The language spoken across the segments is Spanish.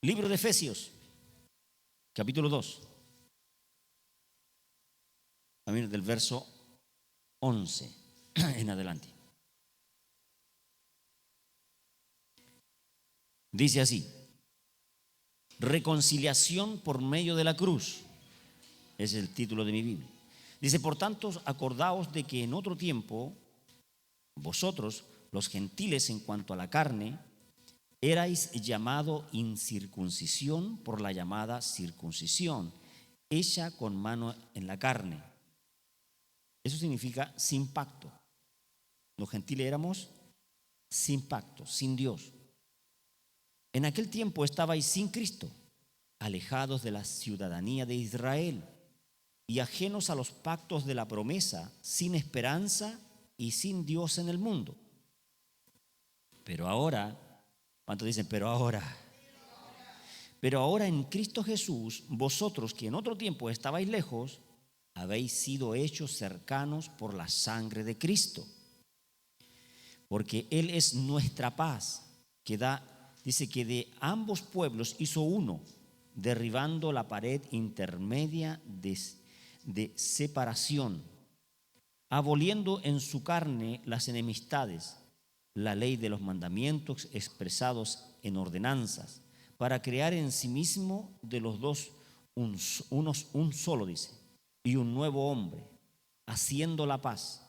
Libro de Efesios, capítulo 2, del verso 11 en adelante. Dice así: reconciliación por medio de la cruz. Es el título de mi Biblia. Dice: por tanto, acordaos de que en otro tiempo vosotros, los gentiles, en cuanto a la carne, erais llamado incircuncisión por la llamada circuncisión, hecha con mano en la carne. Eso significa sin pacto. Los gentiles éramos sin pacto, sin Dios. En aquel tiempo estabais sin Cristo, alejados de la ciudadanía de Israel y ajenos a los pactos de la promesa, sin esperanza y sin Dios en el mundo. Pero ahora, ¿cuántos dicen pero ahora? Pero ahora en Cristo Jesús, vosotros que en otro tiempo estabais lejos, habéis sido hechos cercanos por la sangre de Cristo. Porque Él es nuestra paz, que dice que de ambos pueblos hizo uno, derribando la pared intermedia de separación, aboliendo en su carne las enemistades, la ley de los mandamientos expresados en ordenanzas, para crear en sí mismo de los dos un solo, dice, y un nuevo hombre, haciendo la paz.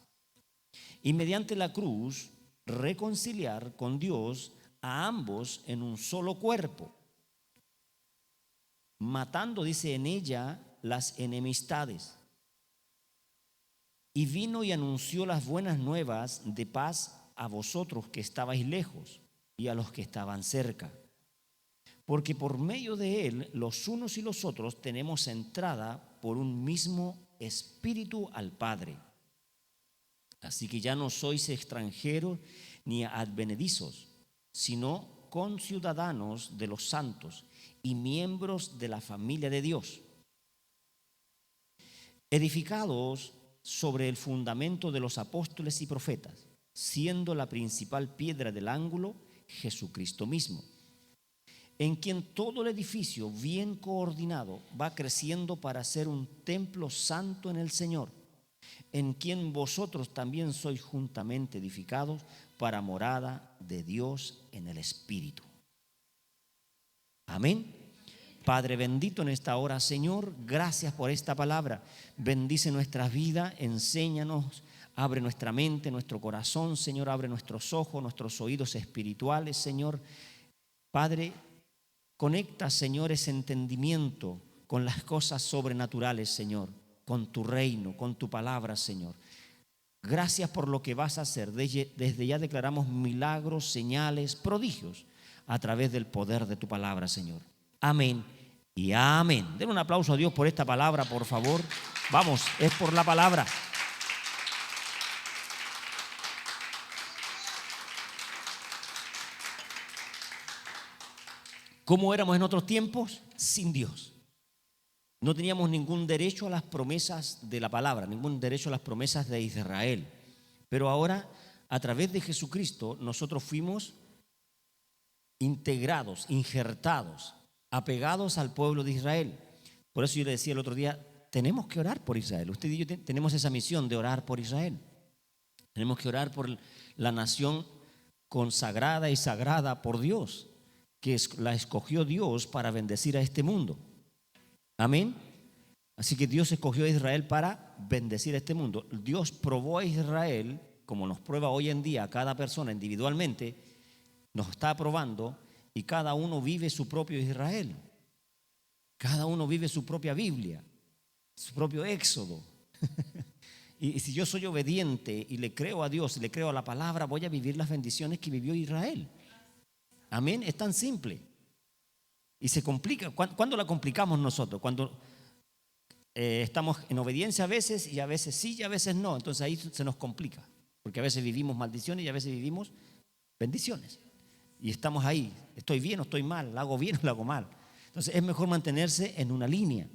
Y mediante la cruz reconciliar con Dios a ambos en un solo cuerpo, matando, dice, en ella las enemistades. Y vino y anunció las buenas nuevas de paz a vosotros que estabais lejos y a los que estaban cerca. Porque por medio de él, los unos y los otros tenemos entrada por un mismo espíritu al Padre. Así que ya no sois extranjeros ni advenedizos, sino conciudadanos de los santos y miembros de la familia de Dios, edificados sobre el fundamento de los apóstoles y profetas, siendo la principal piedra del ángulo Jesucristo mismo, en quien todo el edificio bien coordinado va creciendo para ser un templo santo en el Señor, en quien vosotros también sois juntamente edificados para morada de Dios en el Espíritu. Amén. Padre bendito, en esta hora, Señor, gracias por esta palabra. Bendice nuestras vidas, enséñanos, abre nuestra mente, nuestro corazón, Señor, abre nuestros ojos, nuestros oídos espirituales, Señor. Padre, conecta, Señor, ese entendimiento con las cosas sobrenaturales, Señor, con tu reino, con tu palabra, Señor. Gracias por lo que vas a hacer. Desde ya declaramos milagros, señales, prodigios a través del poder de tu palabra, Señor. Amén y amén. Den un aplauso a Dios por esta palabra, por favor. Vamos, es por la palabra. ¿Cómo éramos en otros tiempos? Sin Dios. No teníamos ningún derecho a las promesas de la palabra, ningún derecho a las promesas de Israel. Pero ahora, a través de Jesucristo, nosotros fuimos integrados, injertados, apegados al pueblo de Israel. Por eso yo le decía el otro día, tenemos que orar por Israel. Usted y yo tenemos esa misión de orar por Israel. Tenemos que orar por la nación consagrada y sagrada por Dios, que la escogió Dios para bendecir a este mundo. Amén. Así que Dios escogió a Israel para bendecir a este mundo. Dios probó a Israel, como nos prueba hoy en día a cada persona individualmente, nos está probando y cada uno vive su propio Israel. Cada uno vive su propia Biblia, su propio Éxodo. Y si yo soy obediente y le creo a Dios y le creo a la palabra, voy a vivir las bendiciones que vivió Israel. Amén. Es tan simple. Y se complica. ¿Cuándo la complicamos nosotros? Cuando estamos en obediencia a veces y a veces sí y a veces no. Entonces ahí se nos complica. Porque a veces vivimos maldiciones y a veces vivimos bendiciones. Y estamos ahí. ¿Estoy bien o estoy mal? ¿La hago bien o la hago mal? Entonces es mejor mantenerse en una línea.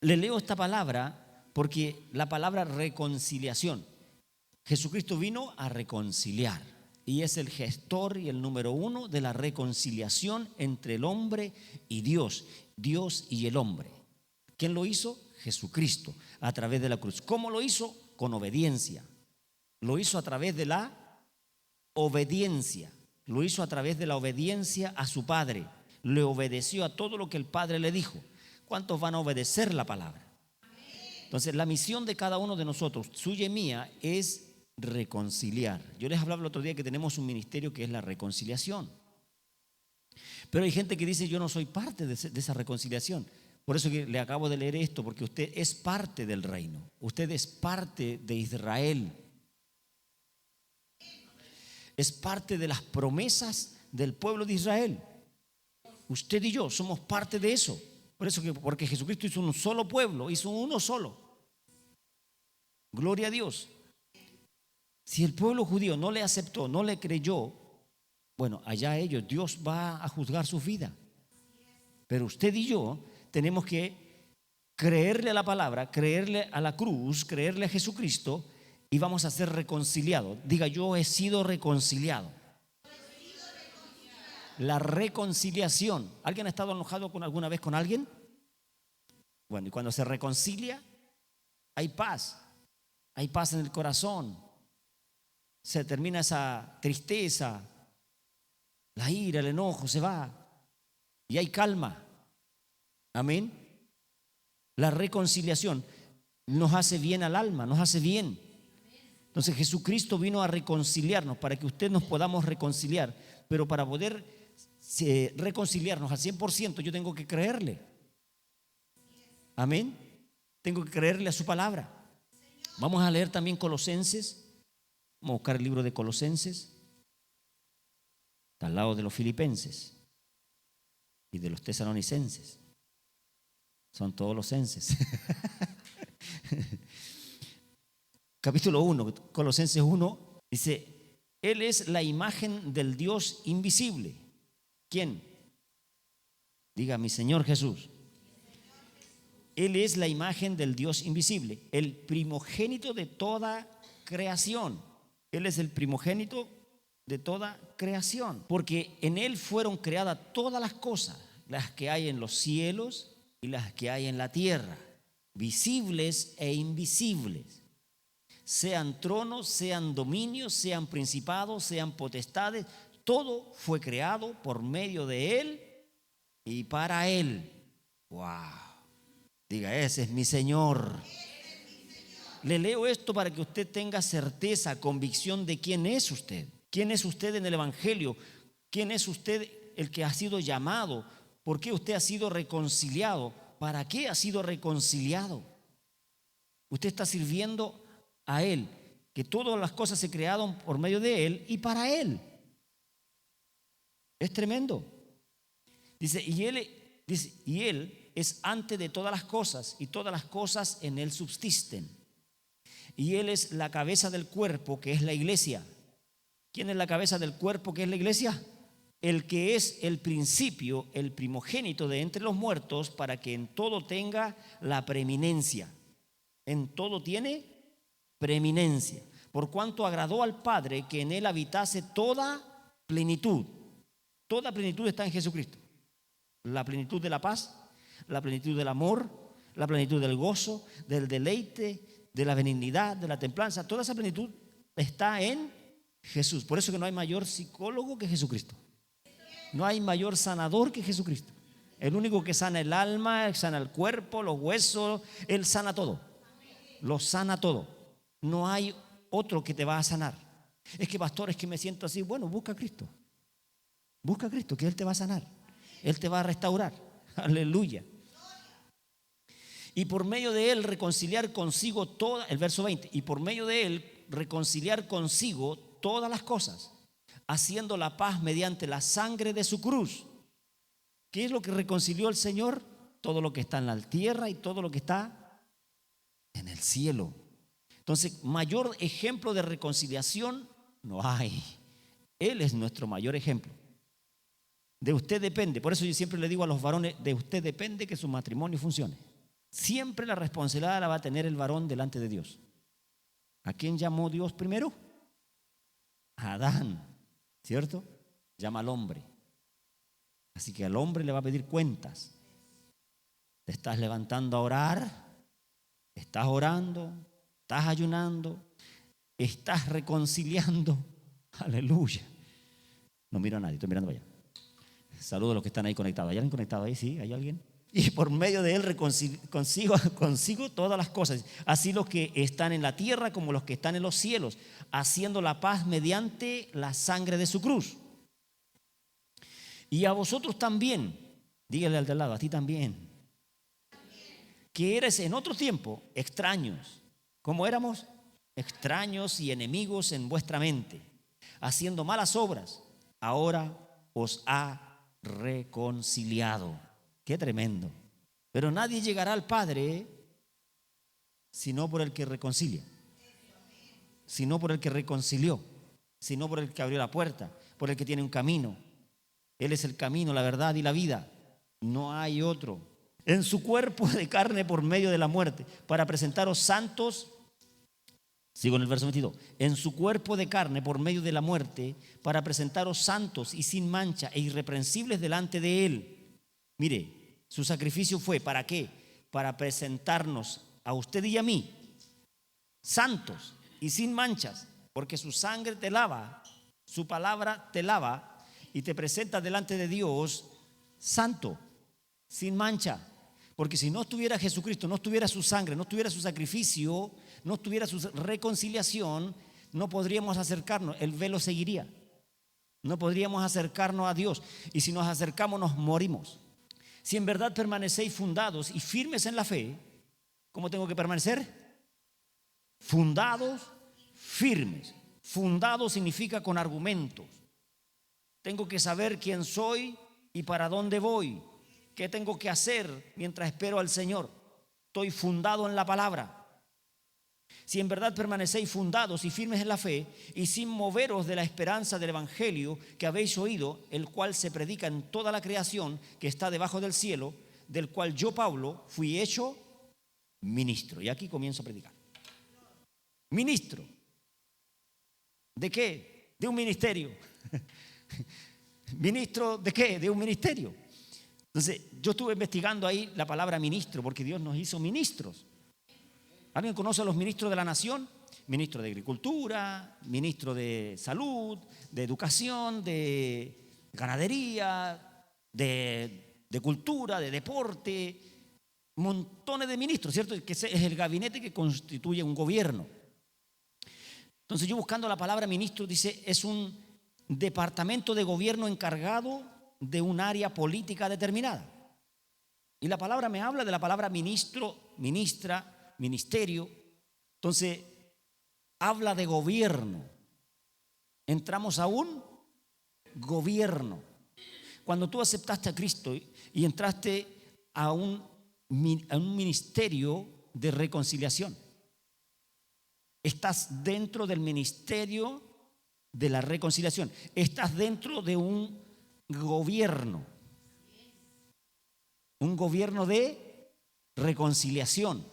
Le leo esta palabra porque la palabra reconciliación. Jesucristo vino a reconciliar. y es el gestor y el número uno de la reconciliación entre el hombre y Dios, Dios y el hombre. ¿Quién lo hizo? Jesucristo, a través de la cruz. ¿Cómo lo hizo? Con obediencia. Lo hizo a través de la obediencia. Lo hizo a través de la obediencia a su Padre. Le obedeció a todo lo que el Padre le dijo. ¿Cuántos van a obedecer la palabra? Entonces, la misión de cada uno de nosotros, suya y mía, es reconciliar. Yo les hablaba el otro día que tenemos un ministerio que es la reconciliación. Pero hay gente que dice, yo no soy parte de esa reconciliación. Por eso que le acabo de leer esto, porque usted es parte del reino. Usted es parte de Israel. Es parte de las promesas del pueblo de Israel. Usted y yo somos parte de eso. Por eso que, porque Jesucristo hizo un solo pueblo, hizo uno solo. Gloria a Dios. Si el pueblo judío no le aceptó, no le creyó, bueno, allá ellos, Dios va a juzgar su vida. Pero usted y yo tenemos que creerle a la palabra, creerle a la cruz, creerle a Jesucristo y vamos a ser reconciliados. Diga, yo he sido reconciliado. La reconciliación. ¿Alguien ha estado enojado alguna vez con alguien? Bueno, y cuando se reconcilia, hay paz. Hay paz en el corazón. Se termina esa tristeza, la ira, el enojo se va y hay calma. Amén. La reconciliación nos hace bien al alma, nos hace bien. Entonces Jesucristo vino a reconciliarnos para que usted nos podamos reconciliar. Pero para poder reconciliarnos al 100% yo tengo que creerle. Amén. Tengo que creerle a su palabra. Vamos a leer también Colosenses. Vamos a buscar el libro de Colosenses. Está al lado de los Filipenses y de los Tesalonicenses. Son todos los censes. Capítulo 1, Colosenses 1, dice, Él es la imagen del Dios invisible. ¿Quién? Diga, mi Señor Jesús. Él es la imagen del Dios invisible, el primogénito de toda creación. Él es el primogénito de toda creación, porque en Él fueron creadas todas las cosas, las que hay en los cielos y las que hay en la tierra, visibles e invisibles, sean tronos, sean dominios, sean principados, sean potestades, todo fue creado por medio de Él y para Él. ¡Wow! Diga, ese es mi Señor. Le leo esto para que usted tenga certeza, convicción de quién es usted. ¿Quién es usted en el Evangelio? ¿Quién es usted el que ha sido llamado? ¿Por qué usted ha sido reconciliado? ¿Para qué ha sido reconciliado? Usted está sirviendo a Él, que todas las cosas se crearon por medio de Él y para Él. Es tremendo. Dice, y Él es antes de todas las cosas, y todas las cosas en Él subsisten. Y Él es la cabeza del cuerpo, que es la iglesia. ¿Quién es la cabeza del cuerpo, que es la iglesia? El que es el principio, el primogénito de entre los muertos, para que en todo tenga la preeminencia. En todo tiene preeminencia. Por cuanto agradó al Padre que en Él habitase toda plenitud. Toda plenitud está en Jesucristo. La plenitud de la paz, la plenitud del amor, la plenitud del gozo, del deleite, de la benignidad, de la templanza. Toda esa plenitud está en Jesús. Por eso que no hay mayor psicólogo que Jesucristo. No hay mayor sanador que Jesucristo. El único que sana el alma, sana el cuerpo, los huesos, Él sana todo. Lo sana todo. No hay otro que te va a sanar. Es que, pastor, es que me siento así. Bueno, busca a Cristo. Busca a Cristo, que Él te va a sanar. Él te va a restaurar. Aleluya. Y por medio de Él reconciliar consigo todas, el verso 20, y por medio de Él reconciliar consigo todas las cosas, haciendo la paz mediante la sangre de su cruz. ¿Qué es lo que reconcilió el Señor? Todo lo que está en la tierra y todo lo que está en el cielo. Entonces, mayor ejemplo de reconciliación no hay. Él es nuestro mayor ejemplo. De usted depende, por eso yo siempre le digo a los varones, de usted depende que su matrimonio funcione. Siempre la responsabilidad la va a tener el varón delante de Dios. ¿A quién llamó Dios primero? A Adán. ¿cierto? Llama al hombre. Así que al hombre le va a pedir cuentas. Te estás levantando a orar, estás orando, estás ayunando, estás reconciliando. Aleluya. No miro a nadie, estoy mirando allá. Saludos a los que están ahí conectados. ¿Hay alguien conectado ahí? Sí, ¿hay alguien? Y por medio de él consigo todas las cosas, así los que están en la tierra como los que están en los cielos, haciendo la paz mediante la sangre de su cruz. Y a vosotros también, dígale al de al lado, a ti también, que eres en otro tiempo extraños. ¿Cómo éramos? Extraños y enemigos en vuestra mente, haciendo malas obras. Ahora os ha reconciliado. Qué tremendo. Pero nadie llegará al Padre sino por el que reconcilia, sino por el que reconcilió, sino por el que abrió la puerta, por el que tiene un camino. Él es el camino, la verdad y la vida. No hay otro. En su cuerpo de carne por medio de la muerte, para presentaros santos. Sigo en el verso 22. En su cuerpo de carne por medio de la muerte, para presentaros santos y sin mancha e irreprensibles delante de él. Mire, su sacrificio fue, ¿para qué? Para presentarnos a usted y a mí santos y sin manchas, porque su sangre te lava, su palabra te lava y te presenta delante de Dios santo, sin mancha. Porque si no estuviera Jesucristo, no estuviera su sangre, no estuviera su sacrificio, no estuviera su reconciliación, no podríamos acercarnos, el velo seguiría. No podríamos acercarnos a Dios. Y si nos acercamos, nos morimos. Si en verdad permanecéis fundados y firmes en la fe, ¿cómo tengo que permanecer? Fundados, firmes. Fundado significa con argumentos. Tengo que saber quién soy y para dónde voy. ¿Qué tengo que hacer mientras espero al Señor? Estoy fundado en la palabra. Si en verdad permanecéis fundados y firmes en la fe y sin moveros de la esperanza del evangelio que habéis oído, el cual se predica en toda la creación que está debajo del cielo, del cual yo, Pablo, fui hecho ministro. Y aquí comienzo a predicar. Ministro. ¿De qué? De un ministerio. ¿Ministro de qué? De un ministerio. Entonces, yo estuve investigando ahí la palabra ministro, porque Dios nos hizo ministros. ¿Alguien conoce a los ministros de la nación? Ministro de Agricultura, ministro de Salud, de Educación, de Ganadería, de Cultura, de Deporte, montones de ministros, ¿cierto? Que es el gabinete que constituye un gobierno. Entonces, yo buscando la palabra ministro, dice, es un departamento de gobierno encargado de un área política determinada. Y la palabra me habla de la palabra ministro, ministra, ministerio. Entonces, habla de gobierno. Entramos a un gobierno. Cuando tú aceptaste a Cristo y entraste a un ministerio de reconciliación, estás dentro del ministerio de la reconciliación. Estás dentro de un gobierno de reconciliación.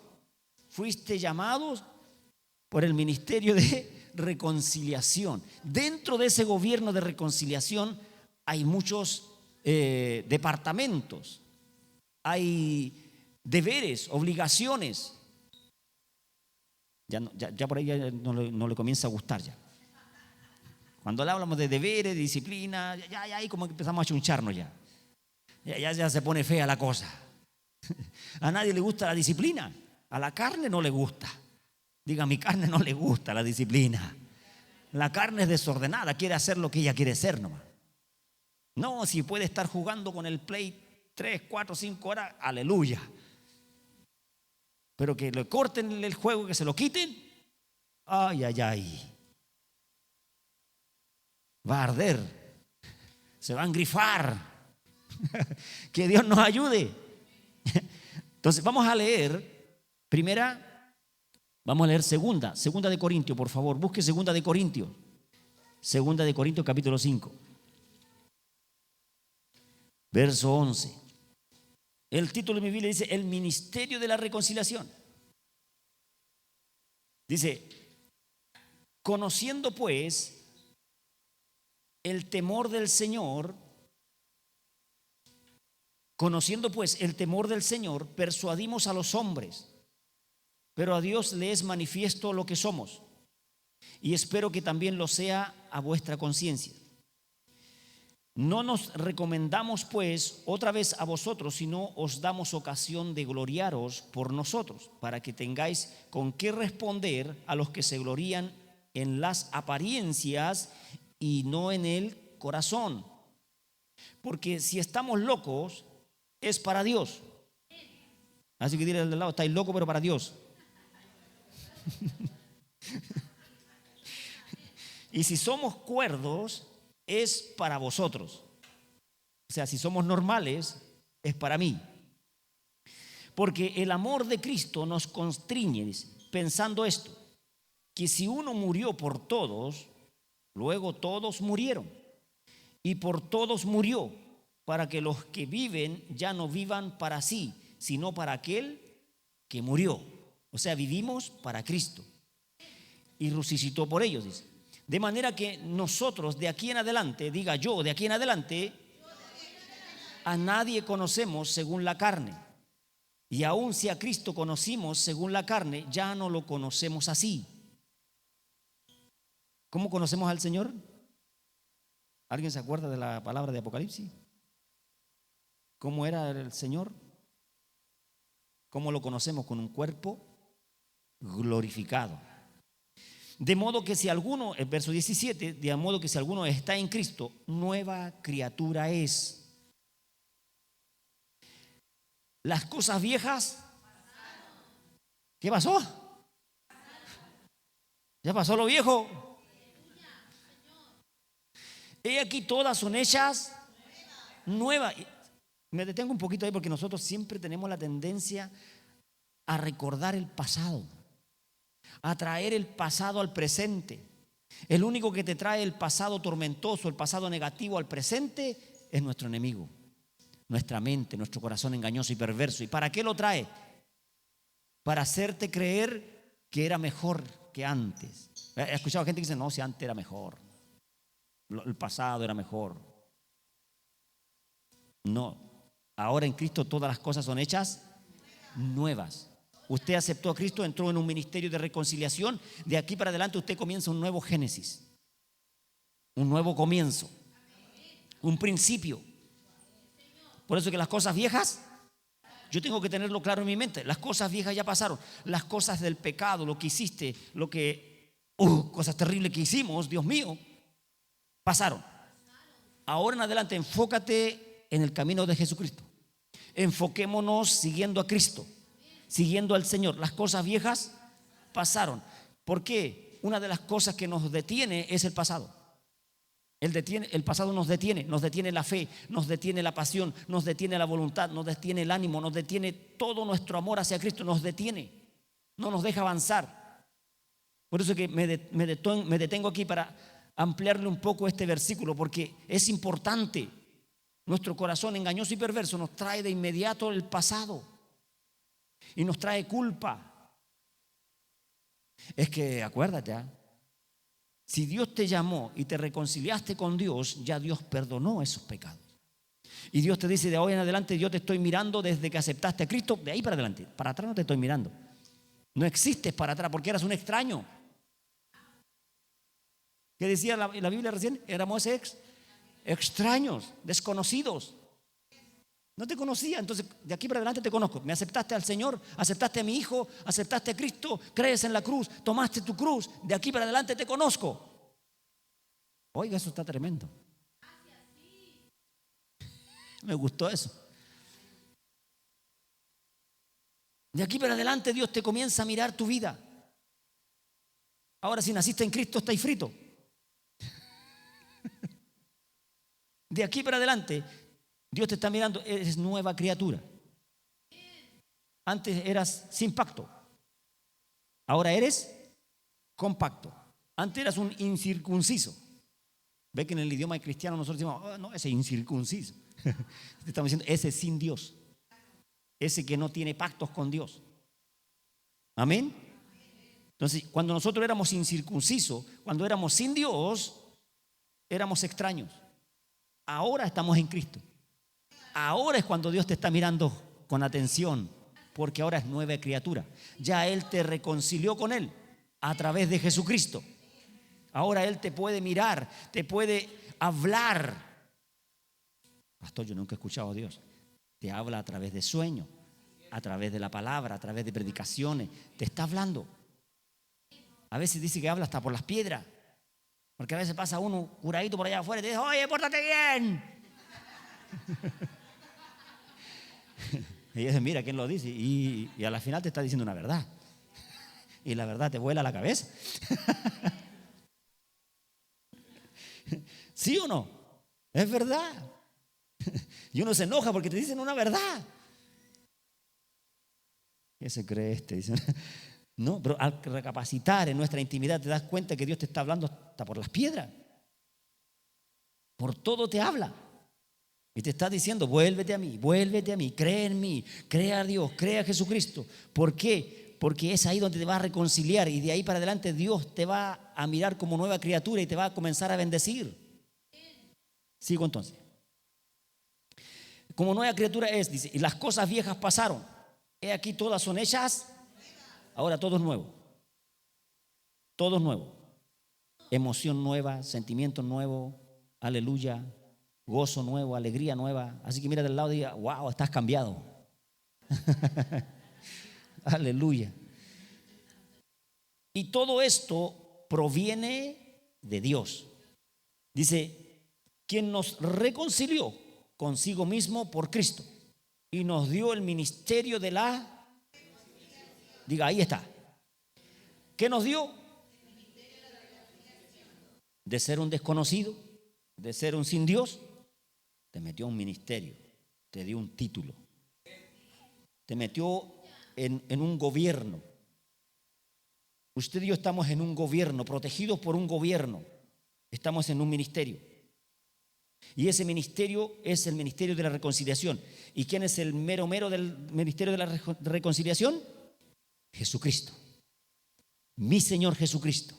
Fuiste llamados por el ministerio de reconciliación. Dentro de ese gobierno de reconciliación hay muchos departamentos, hay deberes, obligaciones. Ya por ahí ya no le comienza a gustar ya. Cuando le hablamos de deberes, de disciplina, ya ahí como que empezamos a chuncharnos ya. Ya se pone fea la cosa. A nadie le gusta la disciplina. A la carne no le gusta. Diga, a mi carne no le gusta la disciplina. La carne es desordenada, quiere hacer lo que ella quiere hacer nomás. No, si puede estar jugando con el Play 3, 4, 5 horas, aleluya. Pero que le corten el juego, que se lo quiten, ay. Va a arder, se va a engrifar. Que Dios nos ayude. Entonces vamos a leer segunda de Corintios, por favor, busque segunda de Corintios capítulo 5, verso 11. El título de mi Biblia dice: el ministerio de la reconciliación. Dice: conociendo pues el temor del Señor, conociendo pues el temor del Señor, persuadimos a los hombres, pero a Dios le es manifiesto lo que somos, y espero que también lo sea a vuestra conciencia. No nos recomendamos pues otra vez a vosotros, sino os damos ocasión de gloriaros por nosotros, para que tengáis con qué responder a los que se glorían en las apariencias y no en el corazón. Porque si estamos locos, es para Dios. Así que dile al de lado, estáis locos pero para Dios. Y si somos cuerdos, es para vosotros. O sea, si somos normales, es para mí. Porque el amor de Cristo nos constriñe, pensando esto, que si uno murió por todos, luego todos murieron. Y por todos murió, para que los que viven ya no vivan para sí, sino para aquel que murió. O sea, vivimos para Cristo. Y resucitó por ellos, dice. De manera que nosotros de aquí en adelante, diga yo, de aquí en adelante, a nadie conocemos según la carne. Y aun si a Cristo conocimos según la carne, ya no lo conocemos así. ¿Cómo conocemos al Señor? ¿Alguien se acuerda de la palabra de Apocalipsis? ¿Cómo era el Señor? ¿Cómo lo conocemos? Con un cuerpo glorificado. De modo que si alguno, el verso 17, de modo que si alguno está en Cristo, nueva criatura es. Las cosas viejas, ¿qué pasó? ¿Ya pasó lo viejo? He aquí todas son hechas nuevas. Me detengo un poquito ahí porque nosotros siempre tenemos la tendencia a recordar el pasado, a traer el pasado al presente. El único que te trae el pasado tormentoso, el pasado negativo al presente es nuestro enemigo, nuestra mente, nuestro corazón engañoso y perverso. ¿Y para qué lo trae? Para hacerte creer que era mejor que antes. He escuchado gente que dice, no, si antes era mejor, el pasado era mejor. No, ahora en Cristo todas las cosas son hechas nuevas. Usted aceptó a Cristo, entró en un ministerio de reconciliación. De aquí para adelante usted comienza un nuevo Génesis, un nuevo comienzo, un principio. Por eso que las cosas viejas, yo tengo que tenerlo claro en mi mente. Las cosas viejas ya pasaron. Las cosas del pecado, lo que hiciste, lo que, cosas terribles que hicimos, Dios mío, pasaron. Ahora en adelante enfócate en el camino de Jesucristo. Enfoquémonos siguiendo a Cristo, siguiendo al Señor. Las cosas viejas pasaron. ¿Por qué? Una de las cosas que nos detiene es el pasado. El pasado nos detiene la fe, nos detiene la pasión, nos detiene la voluntad, nos detiene el ánimo, nos detiene todo nuestro amor hacia Cristo, nos detiene, no nos deja avanzar. Por eso que me detengo aquí para ampliarle un poco este versículo, porque es importante. Nuestro corazón engañoso y perverso nos trae de inmediato el pasado y nos trae culpa. Es que acuérdate, si Dios te llamó y te reconciliaste con Dios, ya Dios perdonó esos pecados. Y Dios te dice, de hoy en adelante yo te estoy mirando desde que aceptaste a Cristo, de ahí para adelante. Para atrás no te estoy mirando. No existes para atrás porque eras un extraño. ¿Qué decía la Biblia recién? Éramos extraños, desconocidos. No te conocía, entonces de aquí para adelante te conozco. Me aceptaste al Señor, aceptaste a mi Hijo, aceptaste a Cristo, crees en la cruz, tomaste tu cruz. De aquí para adelante te conozco. Oiga, eso está tremendo. Me gustó eso. De aquí para adelante Dios te comienza a mirar tu vida. Ahora si naciste en Cristo estáis frito. De aquí para adelante Dios te está mirando, eres nueva criatura. Antes eras sin pacto, ahora eres compacto. Antes eras un incircunciso. Ve que en el idioma cristiano nosotros decimos, oh, no, ese incircunciso. Te estamos diciendo, ese sin Dios, ese que no tiene pactos con Dios. Amén. Entonces, cuando nosotros éramos incircuncisos, cuando éramos sin Dios, éramos extraños. Ahora estamos en Cristo. Ahora es cuando Dios te está mirando con atención, porque ahora es nueva criatura. Ya Él te reconcilió con Él a través de Jesucristo. Ahora Él te puede mirar, te puede hablar. Pastor, yo nunca he escuchado a Dios. Te habla a través de sueños, a través de la palabra, a través de predicaciones. Te está hablando. A veces dice que habla hasta por las piedras. Porque a veces pasa uno curadito por allá afuera y te dice: oye, pórtate bien. Y dice: mira quién lo dice. Y a la final te está diciendo una verdad. Y la verdad te vuela la cabeza. ¿Sí o no? Es verdad. Y uno se enoja porque te dicen una verdad. ¿Qué se cree este? Dicen. No, pero al recapacitar en nuestra intimidad te das cuenta que Dios te está hablando hasta por las piedras. Por todo te habla. Y te está diciendo: vuélvete a mí, cree en mí, cree a Dios, cree a Jesucristo. ¿Por qué? Porque es ahí donde te va a reconciliar y de ahí para adelante Dios te va a mirar como nueva criatura y te va a comenzar a bendecir. Sigo entonces. Como nueva criatura es, dice, y las cosas viejas pasaron. He aquí todas son hechas. Ahora todo es nuevo. Todo es nuevo. Emoción nueva, sentimiento nuevo, aleluya, gozo nuevo, alegría nueva. Así que mira del lado y diga: wow, estás cambiado. Aleluya. Y todo esto proviene de Dios. Dice: quien nos reconcilió consigo mismo por Cristo y nos dio el ministerio de la... Diga, ahí está. ¿Qué nos dio? De ser un desconocido, de ser un sin Dios, te metió un ministerio, te dio un título, te metió en un gobierno. Usted y yo estamos en un gobierno, protegidos por un gobierno. Estamos en un ministerio. Y ese ministerio es el ministerio de la reconciliación. ¿Y quién es el mero del ministerio de la reconciliación? Jesucristo. Mi Señor Jesucristo.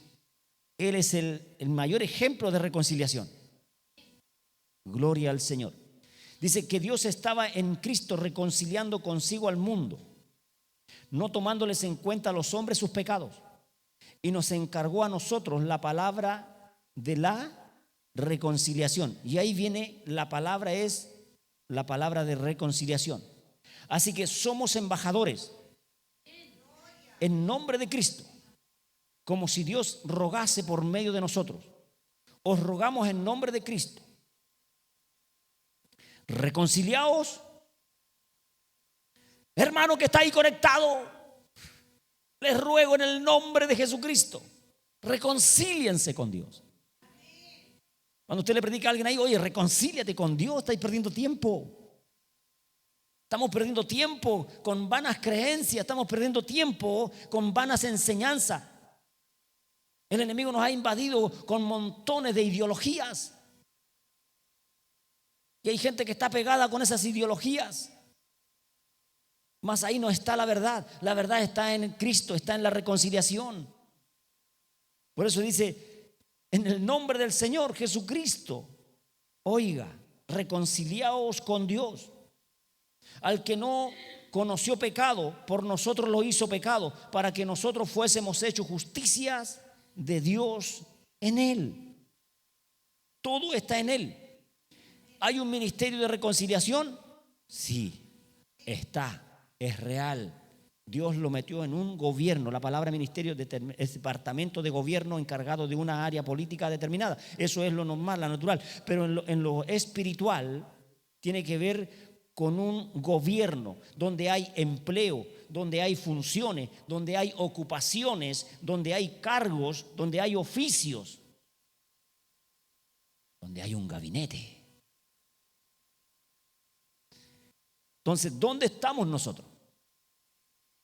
Él es el mayor ejemplo de reconciliación. Gloria al Señor. Dice que Dios estaba en Cristo reconciliando consigo al mundo, no tomándoles en cuenta a los hombres sus pecados, y nos encargó a nosotros la palabra de la reconciliación. Y ahí viene la palabra, es la palabra de reconciliación. Así que somos embajadores en nombre de Cristo, como si Dios rogase por medio de nosotros. Os rogamos en nombre de Cristo, reconciliaos. Hermano que está ahí conectado, les ruego en el nombre de Jesucristo, reconcíliense con Dios. Cuando usted le predica a alguien ahí: oye, reconcíliate con Dios, estáis perdiendo tiempo. Estamos perdiendo tiempo con vanas creencias, estamos perdiendo tiempo con vanas enseñanzas. El enemigo nos ha invadido con montones de ideologías. Y hay gente que está pegada con esas ideologías. Mas ahí no está la verdad. La verdad está en Cristo, está en la reconciliación. Por eso dice: en el nombre del Señor Jesucristo, oiga, reconciliaos con Dios. Al que no conoció pecado, por nosotros lo hizo pecado, para que nosotros fuésemos hechos justicias de Dios en Él. Todo está en Él. ¿Hay un ministerio de reconciliación? Sí, está, es real. Dios lo metió en un gobierno. La palabra ministerio es departamento de gobierno encargado de una área política determinada. Eso es lo normal, lo natural. Pero en lo espiritual tiene que ver con un gobierno donde hay empleo, donde hay funciones, donde hay ocupaciones, donde hay cargos, donde hay oficios, donde hay un gabinete. Entonces, ¿dónde estamos nosotros?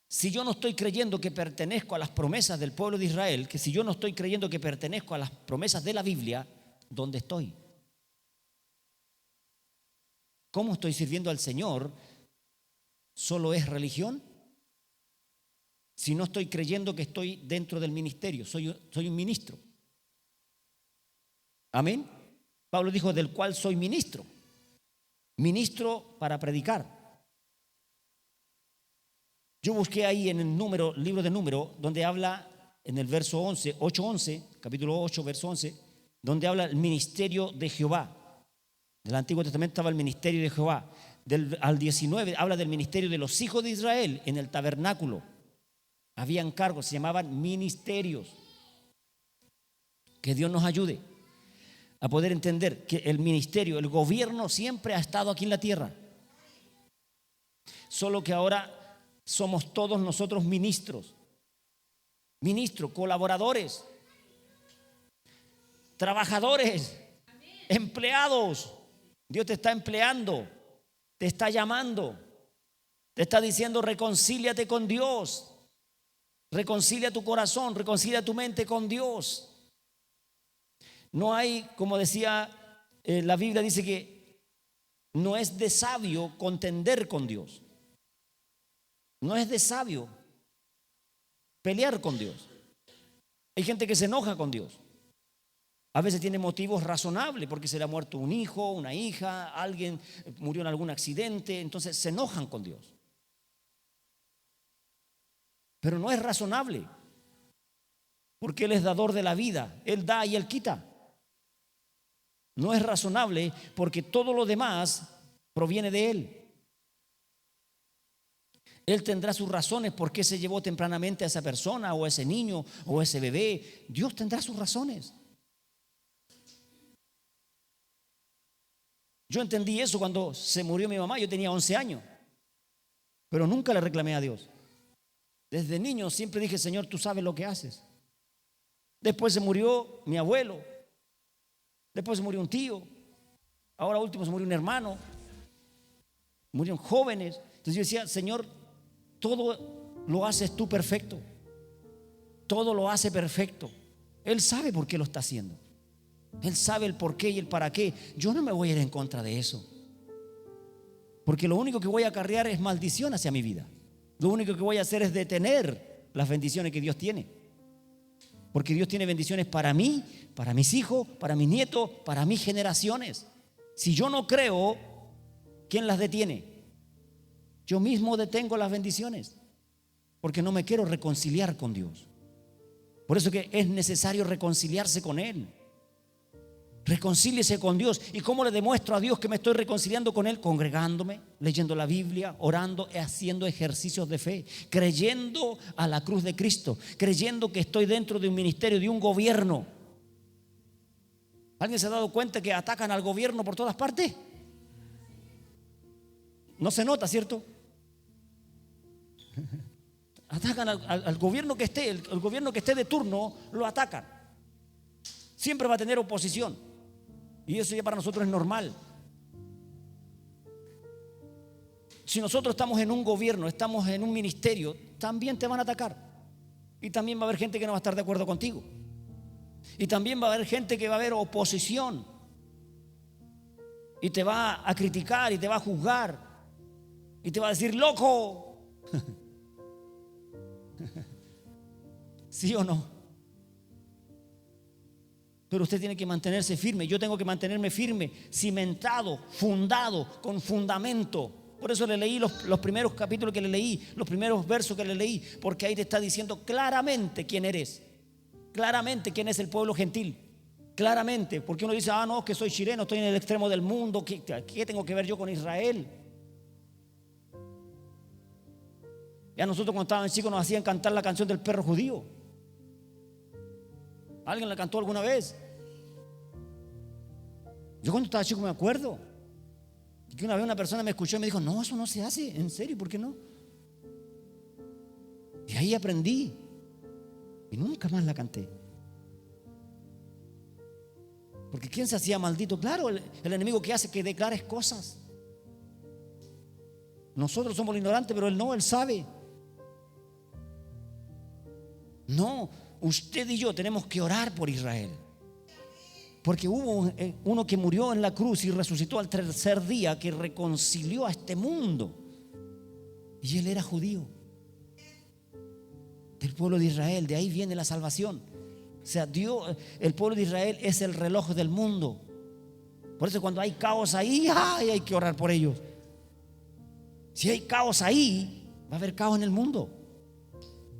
Si yo no estoy creyendo que pertenezco a las promesas del pueblo de Israel, que si yo no estoy creyendo que pertenezco a las promesas de la Biblia, ¿dónde estoy? ¿Cómo estoy sirviendo al Señor? ¿Solo es religión? Si no estoy creyendo que estoy dentro del ministerio, soy un ministro. Amén. Pablo dijo, del cual soy ministro. Ministro para predicar. Yo busqué ahí en el libro de Números, donde habla en el verso 11, 8:11, capítulo 8, verso 11, donde habla el ministerio de Jehová. Del Antiguo Testamento estaba el ministerio de Jehová. Al 19 habla del ministerio de los hijos de Israel en el tabernáculo. Habían cargos, se llamaban ministerios. Que Dios nos ayude a poder entender que el ministerio, el gobierno siempre ha estado aquí en la tierra. Solo que ahora somos todos nosotros ministros, colaboradores, trabajadores, empleados. Dios te está empleando, te está llamando, te está diciendo reconcíliate con Dios, reconcilia tu corazón, reconcilia tu mente con Dios. No hay, como decía la Biblia, dice que no es de sabio contender con Dios. No es de sabio pelear con Dios. Hay gente que se enoja con Dios. A veces tiene motivos razonables porque se le ha muerto un hijo, una hija, alguien murió en algún accidente, entonces se enojan con Dios. Pero no es razonable porque Él es dador de la vida, Él da y Él quita. No es razonable porque todo lo demás proviene de Él. Él tendrá sus razones por qué se llevó tempranamente a esa persona o a ese niño o a ese bebé. Dios tendrá sus razones. Yo entendí eso cuando se murió mi mamá. Yo tenía 11 años, pero nunca le reclamé a Dios. Desde niño siempre dije, Señor, tú sabes lo que haces. Después se murió mi abuelo. Después se murió un tío. Ahora último se murió un hermano. Murieron jóvenes. Entonces yo decía, Señor, todo lo haces tú perfecto. Todo lo hace perfecto. Él sabe por qué lo está haciendo. Él sabe el por qué y el para qué. Yo no me voy a ir en contra de eso, porque lo único que voy a acarrear es maldición hacia mi vida. Lo único que voy a hacer es detener las bendiciones que Dios tiene. Porque Dios tiene bendiciones para mí, para mis hijos, para mis nietos, para mis generaciones. Si yo no creo, ¿quién las detiene? Yo mismo detengo las bendiciones, porque no me quiero reconciliar con Dios. Por eso que es necesario reconciliarse con Él. Reconcíliese con Dios. ¿Y cómo le demuestro a Dios que me estoy reconciliando con Él? Congregándome, leyendo la Biblia, orando, haciendo ejercicios de fe, creyendo a la cruz de Cristo, creyendo que estoy dentro de un ministerio, de un gobierno. ¿Alguien se ha dado cuenta que atacan al gobierno por todas partes? No se nota, ¿cierto? Atacan al gobierno que esté, el gobierno que esté de turno, lo atacan. Siempre va a tener oposición. Y eso ya para nosotros es normal. Si nosotros estamos en un gobierno, estamos en un ministerio, también te van a atacar. Y también va a haber gente que no va a estar de acuerdo contigo. Y también va a haber gente que va a haber oposición. Y te va a criticar y te va a juzgar. Y te va a decir, loco. ¿Sí o no? Pero usted tiene que mantenerse firme. Yo tengo que mantenerme firme, cimentado, fundado, con fundamento. Por eso le leí los primeros capítulos que le leí, los primeros versos que le leí, porque ahí te está diciendo claramente quién eres, claramente quién es el pueblo gentil, claramente. Porque uno dice, no, que soy chileno, estoy en el extremo del mundo, ¿qué tengo que ver yo con Israel? Ya nosotros cuando estábamos chicos nos hacían cantar la canción del perro judío. ¿Alguien la cantó alguna vez? Yo cuando estaba chico me acuerdo que una vez una persona me escuchó y me dijo, no, eso no se hace, en serio, ¿por qué no? Y ahí aprendí y nunca más la canté. Porque ¿quién se hacía maldito? Claro, el enemigo que hace que declares cosas. Nosotros somos los ignorantes, pero él no, él sabe. No, usted y yo tenemos que orar por Israel. Porque hubo uno que murió en la cruz y resucitó al tercer día, que reconcilió a este mundo. Y él era judío, del pueblo de Israel. De ahí viene la salvación. O sea, Dios, el pueblo de Israel es el reloj del mundo. Por eso cuando hay caos ahí, ¡ay!, hay que orar por ellos. Si hay caos ahí, va a haber caos en el mundo.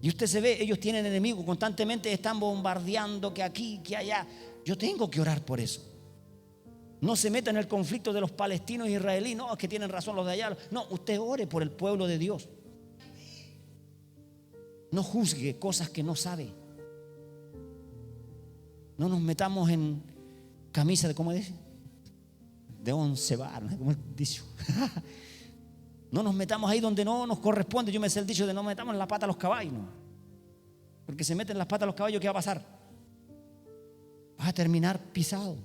Y usted se ve, ellos tienen enemigos, constantemente están bombardeando, que aquí, que allá. Yo tengo que orar por eso. No se meta en el conflicto de los palestinos e israelíes. No, es que tienen razón los de allá. No, usted ore por el pueblo de Dios. No juzgue cosas que no sabe. No nos metamos en camisa de, ¿cómo dice? De 11 varas, ¿cómo es el dicho? No nos metamos ahí donde no nos corresponde. Yo me sé el dicho de no metamos en la pata a los caballos, ¿no? Porque se meten en las patas a los caballos, ¿qué va a pasar? Vas a terminar pisado.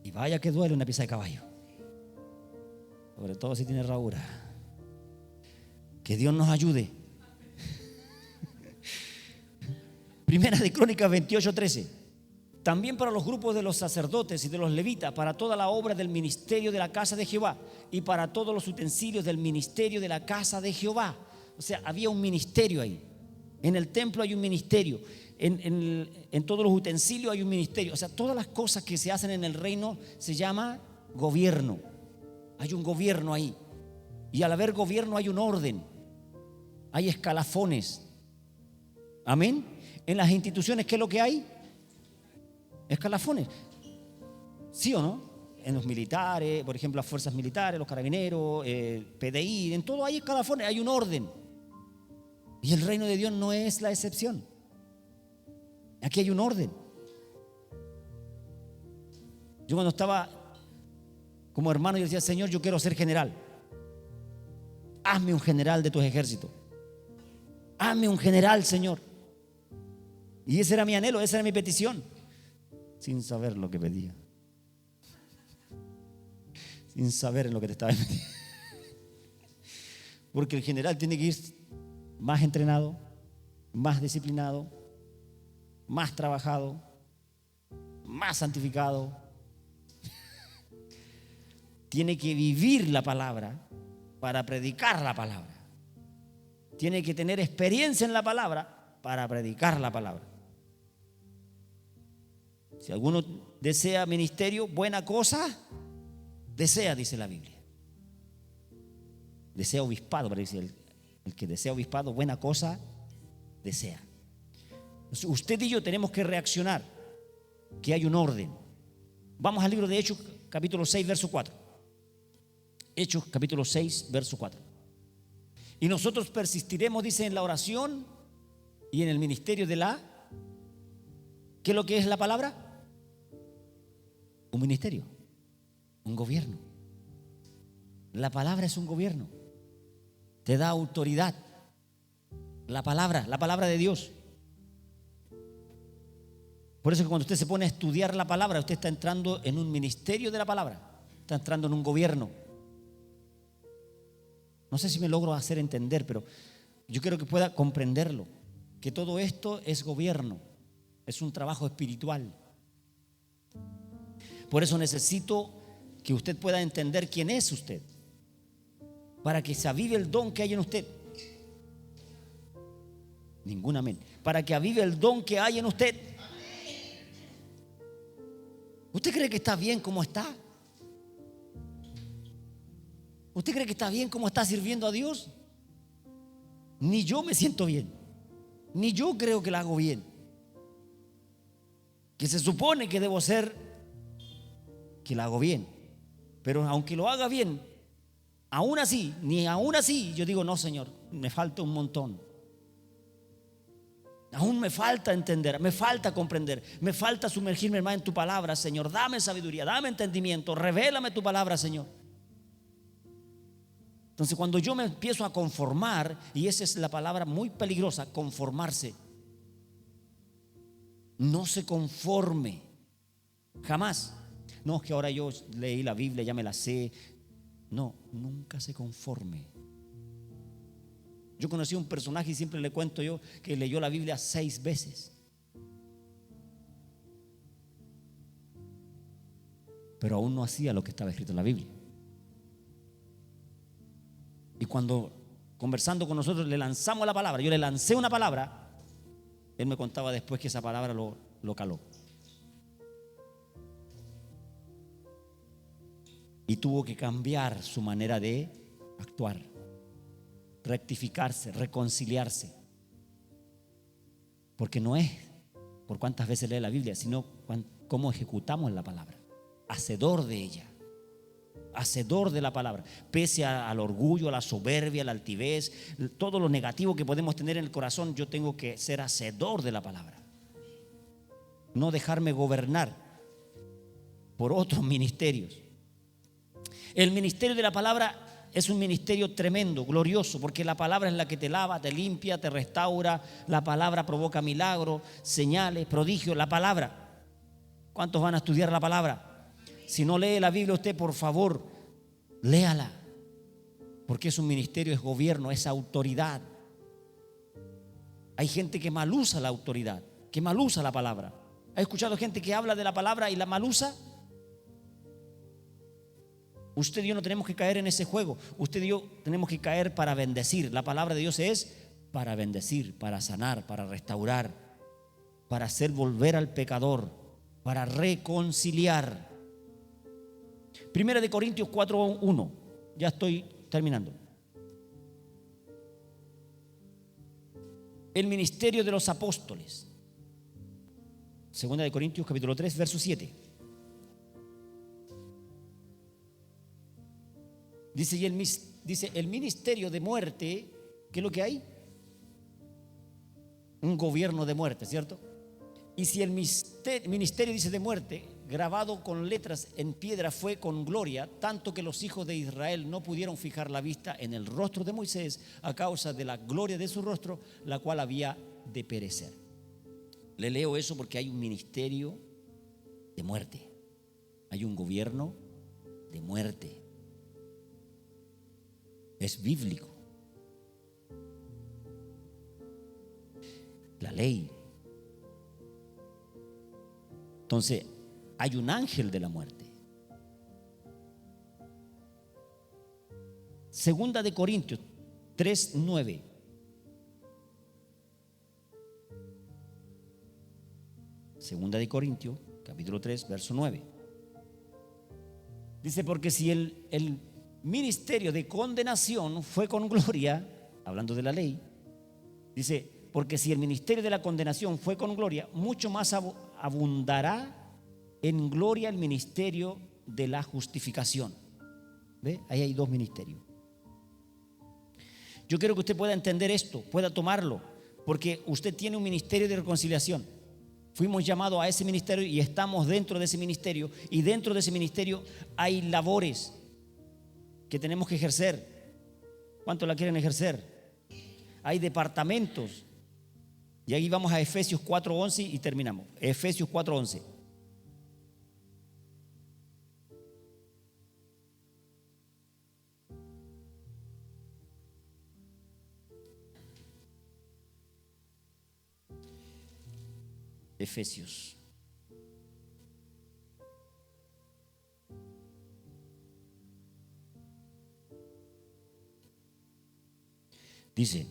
Y vaya que duele una pisada de caballo. Sobre todo si tiene herradura. Que Dios nos ayude. Primera de Crónicas 28:13. También para los grupos de los sacerdotes y de los levitas, para toda la obra del ministerio de la casa de Jehová y para todos los utensilios del ministerio de la casa de Jehová. O sea, había un ministerio ahí. En el templo hay un ministerio. En todos los utensilios hay un ministerio. O sea, todas las cosas que se hacen en el reino se llama gobierno. Hay un gobierno ahí. Y al haber gobierno hay un orden. Hay escalafones. Amén. En las instituciones, ¿qué es lo que hay? Escalafones. ¿Sí o no? En los militares, por ejemplo, las fuerzas militares, los carabineros, PDI, en todo hay escalafones, hay un orden. Y el reino de Dios no es la excepción. Aquí hay un orden. Yo cuando estaba como hermano, yo decía: Señor, yo quiero ser general. Hazme un general de tus ejércitos. Hazme un general, Señor. Y ese era mi anhelo, esa era mi petición. Sin saber lo que pedía. Sin saber en lo que te estaba metiendo. Porque el general tiene que ir más entrenado, más disciplinado, más trabajado, más santificado. Tiene que vivir la palabra para predicar la palabra. Tiene que tener experiencia en la palabra para predicar la palabra. Si alguno desea ministerio, buena cosa desea, dice la Biblia. Desea obispado, para decir, el que desea obispado, buena cosa desea. Entonces, usted y yo tenemos que reaccionar, que hay un orden. Vamos al libro de Hechos, capítulo 6, verso 4. Hechos, capítulo 6, verso 4. Y nosotros persistiremos, dice, en la oración y en el ministerio de la... ¿Qué es lo que es la palabra? Un ministerio, un gobierno. La palabra es un gobierno. Te da autoridad. La palabra de Dios. Por eso que cuando usted se pone a estudiar la palabra, usted está entrando en un ministerio de la palabra. Está entrando en un gobierno. No sé si me logro hacer entender, pero yo quiero que pueda comprenderlo. Que todo esto es gobierno. Es un trabajo espiritual. Por eso necesito que usted pueda entender quién es usted, para que se avive el don que hay en usted. Ningún amén. Para que avive el don que hay en usted. ¿Usted cree que está bien como está? ¿Usted cree que está bien como está sirviendo a Dios? Ni yo me siento bien. Ni yo creo que lo hago bien. Que se supone que debo ser que lo hago bien. Pero aunque lo haga bien, aún así, ni aún así, yo digo: no, Señor, me falta un montón. Aún me falta entender, me falta comprender, me falta sumergirme más en tu palabra, Señor. Dame sabiduría, dame entendimiento, revélame tu palabra, Señor. Entonces, cuando yo me empiezo a conformar, y esa es la palabra muy peligrosa, conformarse. No se conforme, jamás. No, es que ahora yo leí la Biblia, ya me la sé. No, nunca se conforme. Yo conocí un personaje y siempre le cuento yo que leyó la Biblia 6 veces. Pero aún no hacía lo que estaba escrito en la Biblia. Y cuando conversando con nosotros le lanzamos la palabra, yo le lancé una palabra, él me contaba después que esa palabra lo caló. y tuvo que cambiar su manera de actuar, rectificarse, reconciliarse. Porque no es por cuántas veces lee la Biblia, sino cómo ejecutamos la palabra. Hacedor de ella, hacedor de la palabra. Pese al orgullo, a la soberbia, a la altivez, todo lo negativo que podemos tener en el corazón, yo tengo que ser hacedor de la palabra. No dejarme gobernar por otros ministerios. El ministerio de la palabra es un ministerio tremendo, glorioso, porque la palabra es la que te lava, te limpia, te restaura. La palabra provoca milagros, señales, prodigios. La palabra. ¿Cuántos van a estudiar la palabra? Si no lee la Biblia usted, por favor, léala. Porque es un ministerio, es gobierno, es autoridad. Hay gente que mal usa la autoridad, que mal usa la palabra. ¿Ha escuchado gente que habla de la palabra y la mal usa? Usted y yo no tenemos que caer en ese juego. Usted y yo tenemos que caer para bendecir. La palabra de Dios es para bendecir, para sanar, para restaurar, para hacer volver al pecador, para reconciliar. Primera de Corintios 4:1. Ya estoy terminando. El ministerio de los apóstoles. Segunda de Corintios capítulo 3, verso 7. Dice el ministerio de muerte. ¿Qué es lo que hay? Un gobierno de muerte, ¿cierto? Y si el ministerio dice de muerte, grabado con letras en piedra, fue con gloria, tanto que los hijos de Israel no pudieron fijar la vista en el rostro de Moisés a causa de la gloria de su rostro, la cual había de perecer. Le leo eso porque hay un ministerio de muerte, hay un gobierno de muerte. Es bíblico. La ley. Entonces, hay un ángel de la muerte. Segunda de Corintios 3:9. Segunda de Corintios, capítulo 3, verso 9. Dice, porque si el ministerio de condenación fue con gloria, hablando de la ley, dice, porque si el ministerio de la condenación fue con gloria, mucho más abundará en gloria el ministerio de la justificación. ¿Ve? Ahí hay dos ministerios. Yo quiero que usted pueda entender esto, pueda tomarlo, porque usted tiene un ministerio de reconciliación. Fuimos llamados a ese ministerio y estamos dentro de ese ministerio, y dentro de ese ministerio hay labores que tenemos que ejercer. ¿Cuántos la quieren ejercer? Hay departamentos. Y ahí vamos a Efesios 4:11 y terminamos. Efesios 4:11. Efesios. Dice,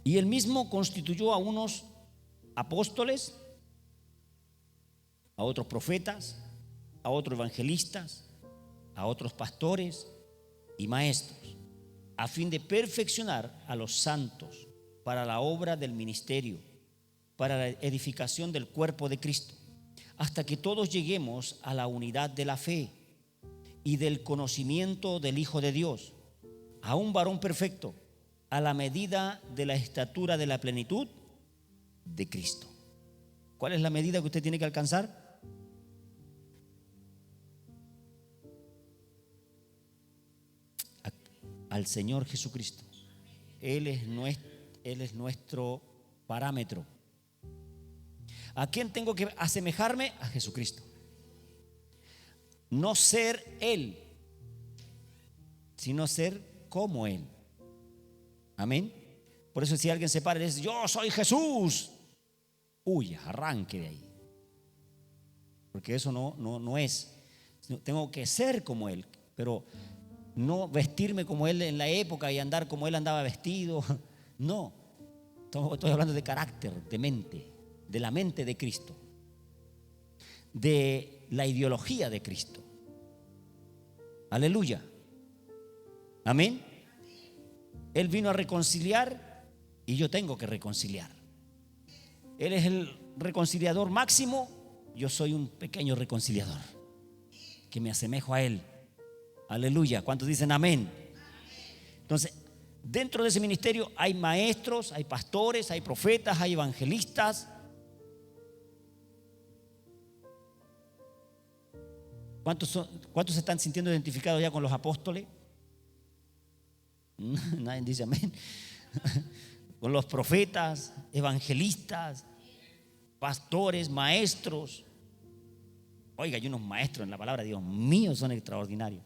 y él mismo constituyó a unos apóstoles, a otros profetas, a otros evangelistas, a otros pastores y maestros, a fin de perfeccionar a los santos para la obra del ministerio, para la edificación del cuerpo de Cristo, hasta que todos lleguemos a la unidad de la fe y del conocimiento del Hijo de Dios, a un varón perfecto, a la medida de la estatura de la plenitud de Cristo. ¿Cuál es la medida que usted tiene que alcanzar? Al Señor Jesucristo. Él es nuestro parámetro. ¿A quién tengo que asemejarme? A Jesucristo. No ser Él, sino ser como Él. Amén. Por eso si alguien se para y dice, yo soy Jesús, huya, arranque de ahí. Porque eso no es. Tengo que ser como Él, pero no vestirme como Él en la época y andar como Él andaba vestido. No, estoy hablando de carácter, de mente. de la mente de Cristo, de la ideología de Cristo. Aleluya. Amén. Él vino a reconciliar y yo tengo que reconciliar. Él es el reconciliador máximo, yo soy un pequeño reconciliador que me asemejo a Él. Aleluya. ¿Cuántos dicen amén? Entonces, dentro de ese ministerio hay maestros, hay pastores, hay profetas, hay evangelistas. ¿Cuántos se están sintiendo identificados ya con los apóstoles? Nadie dice amén. Con los profetas, evangelistas, pastores, maestros. Oiga, hay unos maestros en la palabra, Dios mío, son extraordinarios.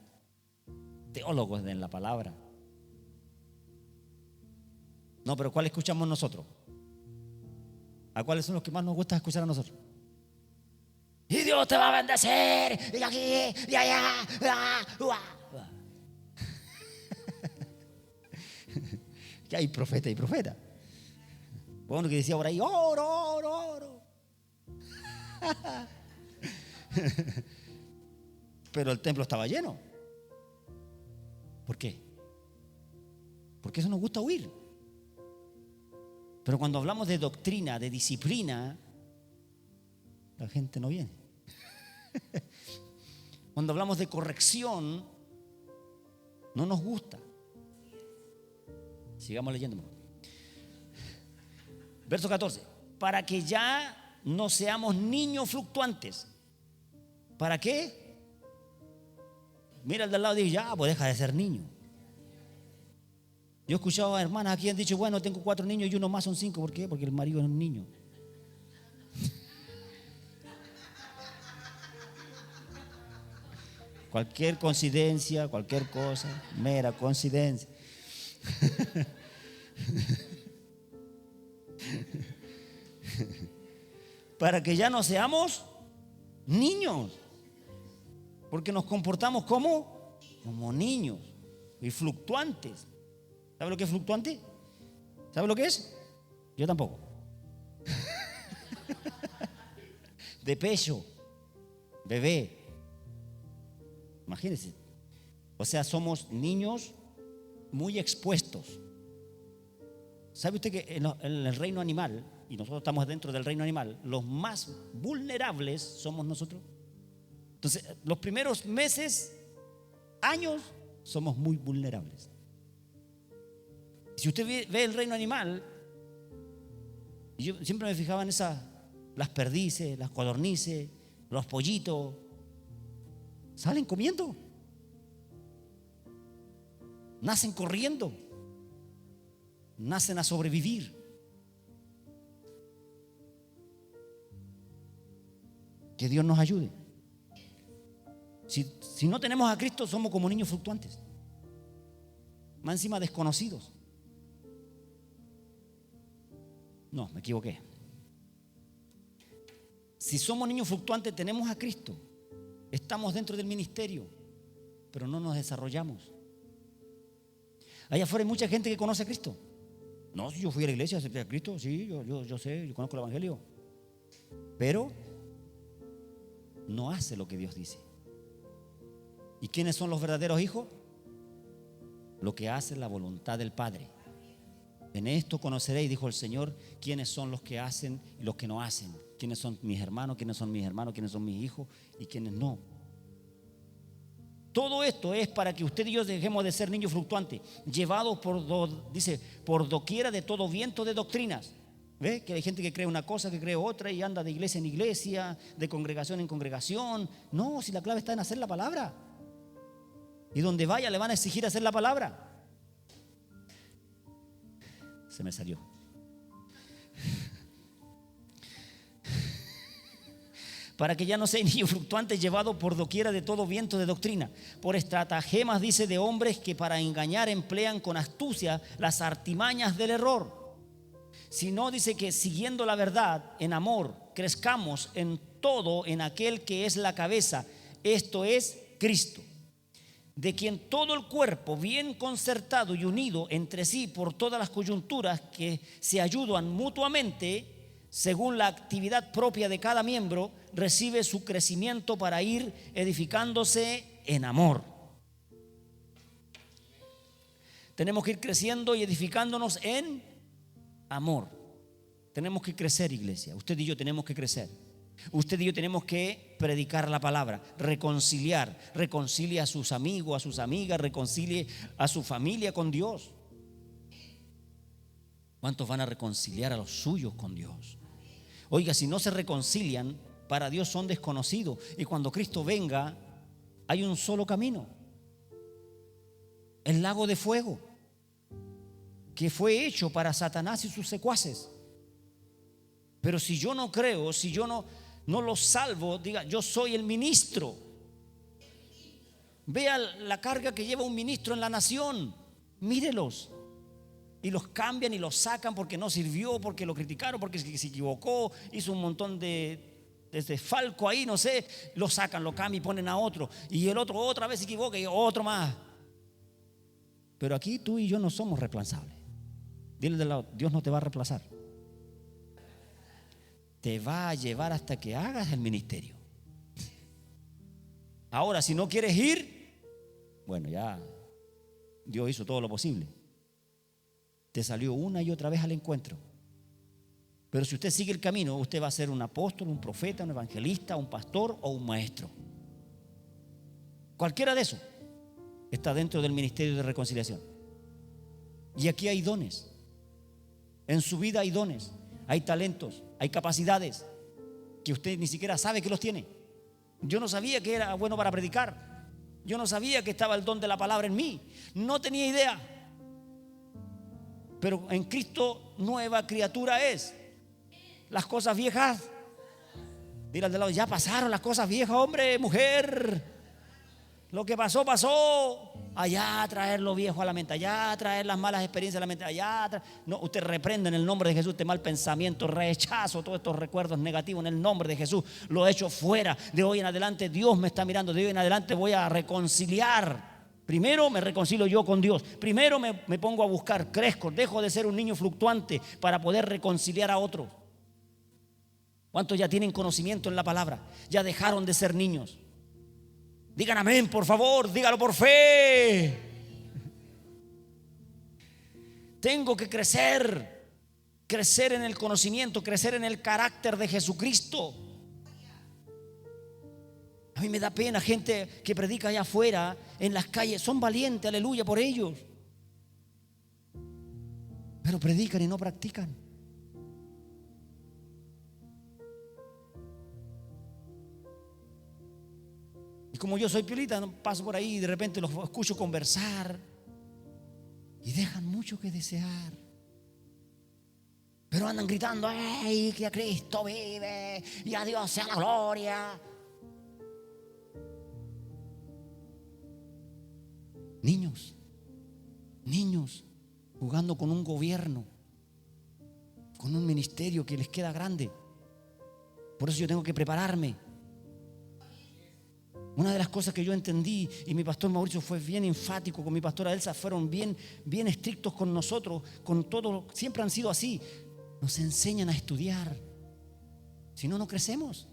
Teólogos en la palabra. No, pero ¿cuál escuchamos nosotros? ¿A cuáles son los que más nos gusta escuchar a nosotros? Y Dios te va a bendecir, y aquí, y allá. Que hay profeta y profeta. Uno que decía por ahí, oro, oro, oro. Pero el templo estaba lleno. ¿Por qué? Porque eso nos gusta oír. Pero cuando hablamos de doctrina, de disciplina, la gente no viene. Cuando hablamos de corrección, no nos gusta. Sigamos leyendo. Verso 14. Para que ya no seamos niños fluctuantes. ¿Para qué? Mira al de al lado y dice, ya, pues deja de ser niño. Yo he escuchado a hermanas aquí han dicho, bueno, tengo 4 niños y uno más son 5. ¿Por qué? Porque el marido es un niño. Cualquier coincidencia, cualquier cosa, mera coincidencia. Para que ya no seamos niños, porque nos comportamos como niños y fluctuantes. ¿Sabe lo que es fluctuante? ¿Sabe lo que es? Yo tampoco. De pecho, bebé. Imagínense. O sea, somos niños muy expuestos. ¿Sabe usted que en el reino animal, y nosotros estamos dentro del reino animal, los más vulnerables somos nosotros? Entonces, los primeros meses, años, somos muy vulnerables. Si usted ve el reino animal, y yo siempre me fijaba en las perdices, las codornices, los pollitos, salen comiendo, nacen corriendo, nacen a sobrevivir. Que Dios nos ayude. Si no tenemos a Cristo, somos como niños fluctuantes, más encima desconocidos. No, me equivoqué. Si somos niños fluctuantes, tenemos a Cristo, estamos dentro del ministerio, pero no nos desarrollamos. Allá afuera hay mucha gente que conoce a Cristo. No, si yo fui a la iglesia, acepté a Cristo, sí, yo sé, yo conozco el evangelio, pero no hace lo que Dios dice. ¿Y quiénes son los verdaderos hijos? Lo que hacen la voluntad del Padre. En esto conoceréis, dijo el Señor, quiénes son los que hacen y los que no hacen. Quiénes son mis hermanos, quiénes son mis hijos y quiénes no. Todo esto es para que usted y yo dejemos de ser niños fluctuantes, llevados por doquiera de todo viento de doctrinas. ¿Ve? Que hay gente que cree una cosa, que cree otra y anda de iglesia en iglesia, de congregación en congregación. No, si la clave está en hacer la palabra. Y donde vaya le van a exigir hacer la palabra. Se me salió. Para que ya no sea niño fluctuante, llevado por doquiera de todo viento de doctrina, por estratagemas, dice, de hombres que para engañar emplean con astucia las artimañas del error. Sino, dice, que siguiendo la verdad en amor, crezcamos en todo en aquel que es la cabeza, esto es Cristo, de quien todo el cuerpo, bien concertado y unido entre sí por todas las coyunturas que se ayudan mutuamente, según la actividad propia de cada miembro, recibe su crecimiento para ir edificándose en amor. Tenemos que ir creciendo y edificándonos en amor. Tenemos que crecer, iglesia. Usted y yo tenemos que crecer. Usted y yo tenemos que predicar la palabra, reconciliar. Reconcilie a sus amigos, a sus amigas, reconcilie a su familia con Dios. ¿Cuántos van a reconciliar a los suyos con Dios? Oiga, si no se reconcilian, para Dios son desconocidos. Y cuando Cristo venga, hay un solo camino: el lago de fuego, que fue hecho para Satanás y sus secuaces. Pero si yo no creo, si yo no los salvo, diga, yo soy el ministro. Vea la carga que lleva un ministro en la nación. Mírelos. Y los cambian y los sacan porque no sirvió, porque lo criticaron, porque se equivocó, hizo un montón de desfalco ahí, no sé. Lo sacan, lo cambian y ponen a otro. Y el otro otra vez se equivoca y otro más. Pero aquí tú y yo no somos reemplazables. Dile de lado, Dios no te va a reemplazar. Te va a llevar hasta que hagas el ministerio. Ahora, si no quieres ir, bueno, ya Dios hizo todo lo posible. Te salió una y otra vez al encuentro. Pero si usted sigue el camino, usted va a ser un apóstol, un profeta, un evangelista, un pastor o un maestro. Cualquiera de esos está dentro del ministerio de reconciliación. Y aquí hay dones. En su vida hay dones, hay talentos, hay capacidades que usted ni siquiera sabe que los tiene. Yo no sabía que era bueno para predicar. Yo no sabía que estaba el don de la palabra en mí. No tenía idea. Pero en Cristo nueva criatura es. Las cosas viejas, dile al de lado, ya pasaron las cosas viejas, hombre, mujer. Lo que pasó, pasó. Allá traer lo viejo a la mente, allá traer las malas experiencias a la mente, no, usted reprende en el nombre de Jesús este mal pensamiento, rechazo todos estos recuerdos negativos en el nombre de Jesús, lo echo fuera. De hoy en adelante Dios me está mirando, de hoy en adelante voy a reconciliar. Primero me reconcilio yo con Dios, primero me pongo a buscar, crezco, dejo de ser un niño fluctuante para poder reconciliar a otros. ¿Cuántos ya tienen conocimiento en la palabra? Ya dejaron de ser niños. Digan amén, por favor, dígalo por fe. Tengo que crecer en el conocimiento, crecer en el carácter de Jesucristo. A mí me da pena gente que predica allá afuera, en las calles, son valientes, aleluya por ellos. Pero predican y no practican. Y como yo soy piolita, paso por ahí y de repente los escucho conversar y dejan mucho que desear. Pero andan gritando, ¡ay, que a Cristo vive! ¡Y a Dios sea la gloria! Niños jugando con un gobierno, con un ministerio que les queda grande. Por eso yo tengo que prepararme. Una de las cosas que yo entendí, y mi pastor Mauricio fue bien enfático, con mi pastora Elsa fueron bien estrictos con nosotros, con todo, siempre han sido así. Nos enseñan a estudiar. Si no, no crecemos.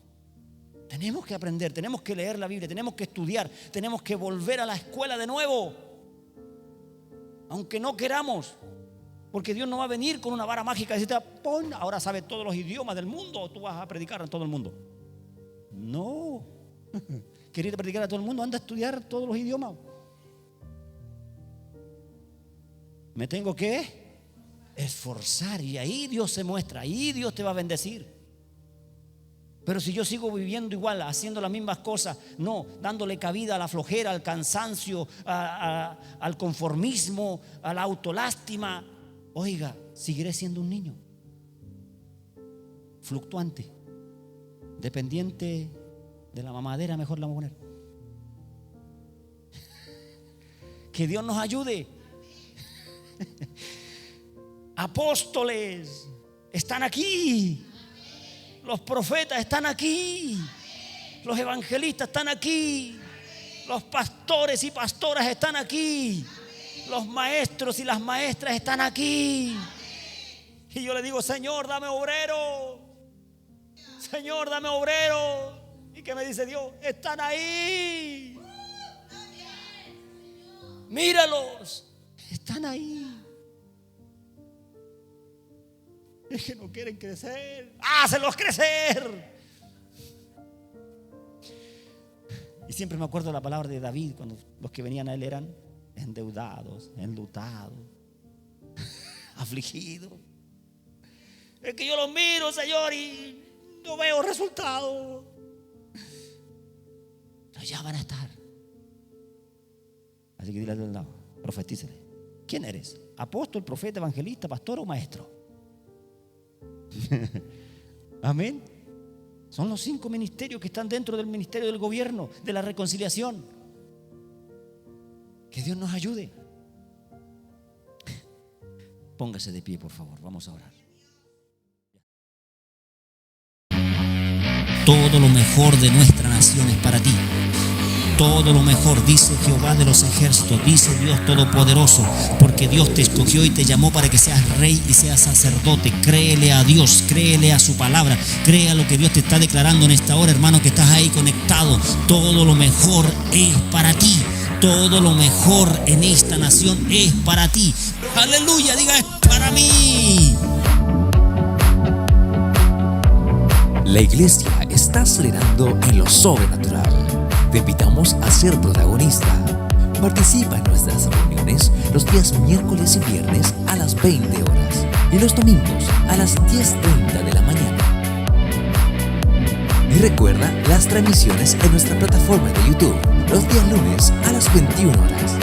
Tenemos que aprender, tenemos que leer la Biblia, tenemos que estudiar, tenemos que volver a la escuela de nuevo. Aunque no queramos, porque Dios no va a venir con una vara mágica y decirte, pon, ahora sabes todos los idiomas del mundo, tú vas a predicar a todo el mundo. No. ¿Querer predicar a todo el mundo? Anda a estudiar todos los idiomas. Me tengo que esforzar y ahí Dios se muestra, ahí Dios te va a bendecir. Pero si yo sigo viviendo igual, haciendo las mismas cosas, no, dándole cabida a la flojera, al cansancio, al conformismo, a la autolástima, oiga, seguiré siendo un niño fluctuante, dependiente de la mamadera, mejor la vamos a poner. Que Dios nos ayude. Apóstoles están aquí, los profetas están aquí, los evangelistas están aquí, los pastores y pastoras están aquí, los maestros y las maestras están aquí. Y yo le digo, Señor, dame obreros. Señor, dame obreros. ¿Y qué me dice Dios? Están ahí. Míralos, están ahí. Es que no quieren crecer. ¡Hácelos crecer! Y siempre me acuerdo de la palabra de David, cuando los que venían a él eran endeudados, enlutados, afligidos. Es que yo los miro, Señor, y no veo resultados. Pero ya van a estar. Así que dile al lado, profetícele. ¿Quién eres? ¿Apóstol, profeta, evangelista, pastor o maestro? Amén. Son los 5 ministerios que están dentro del ministerio del gobierno, de la reconciliación. Que Dios nos ayude. Póngase de pie, por favor. Vamos a orar. Todo lo mejor de nuestra nación es para ti. Todo lo mejor, dice Jehová de los ejércitos, dice Dios Todopoderoso, porque Dios te escogió y te llamó para que seas rey y seas sacerdote. Créele a Dios, créele a su palabra, crea lo que Dios te está declarando en esta hora, hermano, que estás ahí conectado. Todo lo mejor es para ti. Todo lo mejor en esta nación es para ti. Aleluya, diga, es para mí. La iglesia está acelerando en lo sobrenatural. Te invitamos a ser protagonista. Participa en nuestras reuniones los días miércoles y viernes a las 20 horas y los domingos a las 10:30 de la mañana. Y recuerda las transmisiones en nuestra plataforma de YouTube los días lunes a las 21 horas.